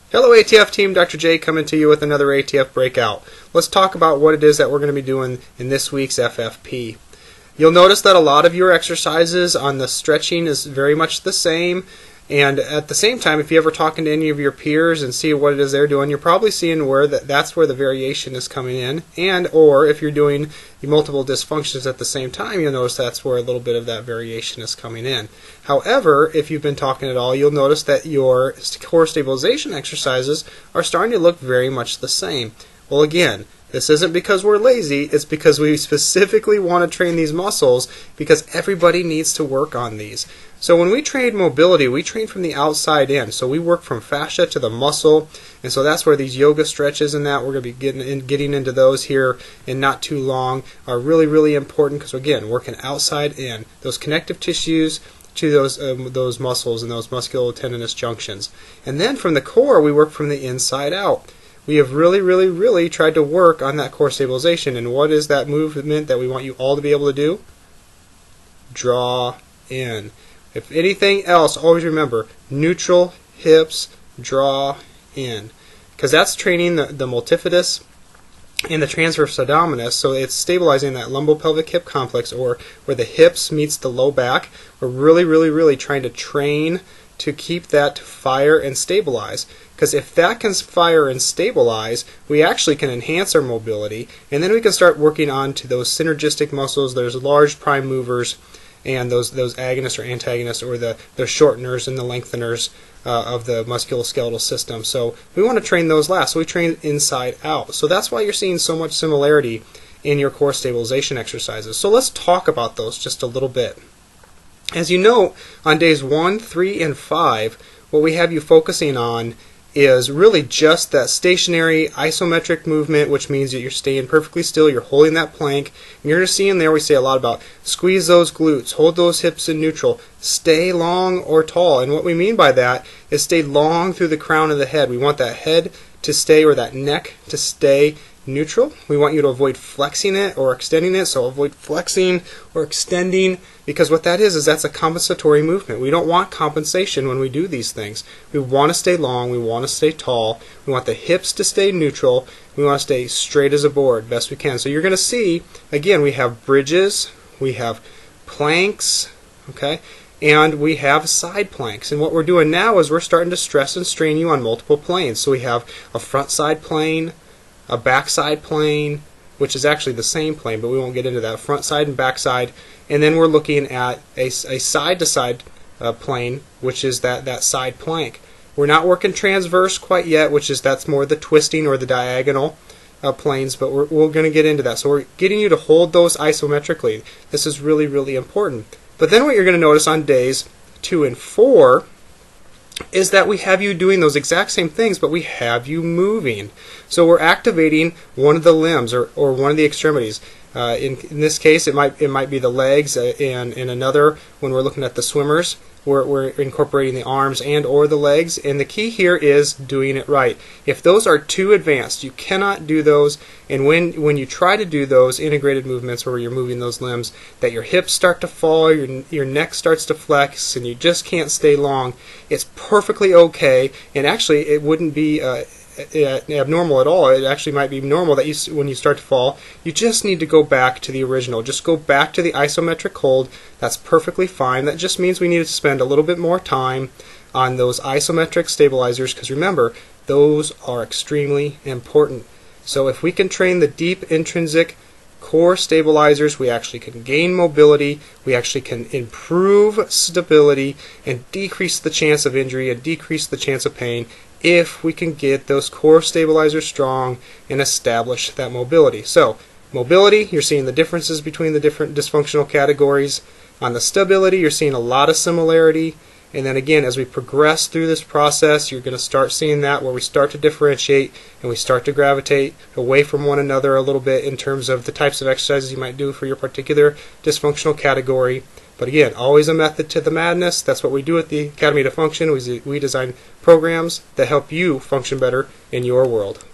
Hello ATF team, Dr. J coming to you with another ATF Breakout. Let's talk about what it is that we're going to be doing in this week's FFP. You'll notice that a lot of your exercises on the stretching is very much the same, and at the same time, if you ever talking to any of your peers and see what it is they're doing, you're probably seeing where that's where the variation is coming in, and or if you're doing multiple dysfunctions at the same time, you'll notice that's where a little bit of that variation is coming in. However, if you've been talking at all, you'll notice that your core stabilization exercises are starting to look very much the same. Well, again, this isn't because we're lazy, it's because we specifically want to train these muscles because everybody needs to work on these. So when we train mobility, we train from the outside in. So we work from fascia to the muscle, and so that's where these yoga stretches and that, we're going to be getting into those here in not too long, are really, really important because, again, working outside in. Those connective tissues to those muscles and those musculotendinous junctions. And then from the core, we work from the inside out. We have really tried to work on that core stabilization. And what is that movement that we want you all to be able to do? Draw in. If anything else, always remember, neutral, hips, draw in. Because that's training the multifidus and the transverse abdominis, so it's stabilizing that lumbopelvic hip complex, or where the hips meets the low back. We're really trying to train to keep that to fire and stabilize. Because if that can fire and stabilize, we actually can enhance our mobility, and then we can start working on to those synergistic muscles. There's large prime movers, and those agonists or antagonists, or the shorteners and the lengtheners of the musculoskeletal system. So we want to train those last. So we train inside out. So that's why you're seeing so much similarity in your core stabilization exercises. So let's talk about those just a little bit. As you know, on days 1, 3, and 5, what we have you focusing on is really just that stationary isometric movement, which means that you're staying perfectly still, you're holding that plank. And you're going to see in there we say a lot about squeeze those glutes, hold those hips in neutral, stay long or tall. And what we mean by that is stay long through the crown of the head. We want that head to stay, or that neck to stay neutral. We want you to avoid flexing it or extending it, so avoid flexing or extending, because what that is that's a compensatory movement. We don't want compensation when we do these things. We want to stay long, we want to stay tall, we want the hips to stay neutral, we want to stay straight as a board best we can. So you're going to see, again, we have bridges, we have planks, okay, and we have side planks. And what we're doing now is we're starting to stress and strain you on multiple planes. So we have a front side plane, a backside plane, which is actually the same plane, but we won't get into that, front side and back side. And then we're looking at a side-to-side plane, which is that side plank. We're not working transverse quite yet, that's more the twisting or the diagonal planes, but we're going to get into that. So we're getting you to hold those isometrically. This is really important. But then what you're going to notice on days 2 and 4 is that we have you doing those exact same things, but we have you moving. So we're activating one of the limbs or one of the extremities. In this case, it might be the legs, and in another, when we're looking at the swimmers, we're incorporating the arms and or the legs. And the key here is doing it right. If those are too advanced, you cannot do those. And when you try to do those integrated movements where you're moving those limbs, that your hips start to fall, your neck starts to flex, and you just can't stay long, it's perfectly okay. And actually, it wouldn't be abnormal at all. It actually might be normal that when you start to fall, you just need to go back to the original. Just go back to the isometric hold. That's perfectly fine. That just means we need to spend a little bit more time on those isometric stabilizers, because remember, those are extremely important. So if we can train the deep intrinsic core stabilizers, we actually can gain mobility, we actually can improve stability, and decrease the chance of injury and decrease the chance of pain if we can get those core stabilizers strong and establish that mobility. So mobility, you're seeing the differences between the different dysfunctional categories. On the stability, you're seeing a lot of similarity. And then again, as we progress through this process, you're going to start seeing that where we start to differentiate and we start to gravitate away from one another a little bit in terms of the types of exercises you might do for your particular dysfunctional category. But again, always a method to the madness. That's what we do at the Academy to Function. We design programs that help you function better in your world.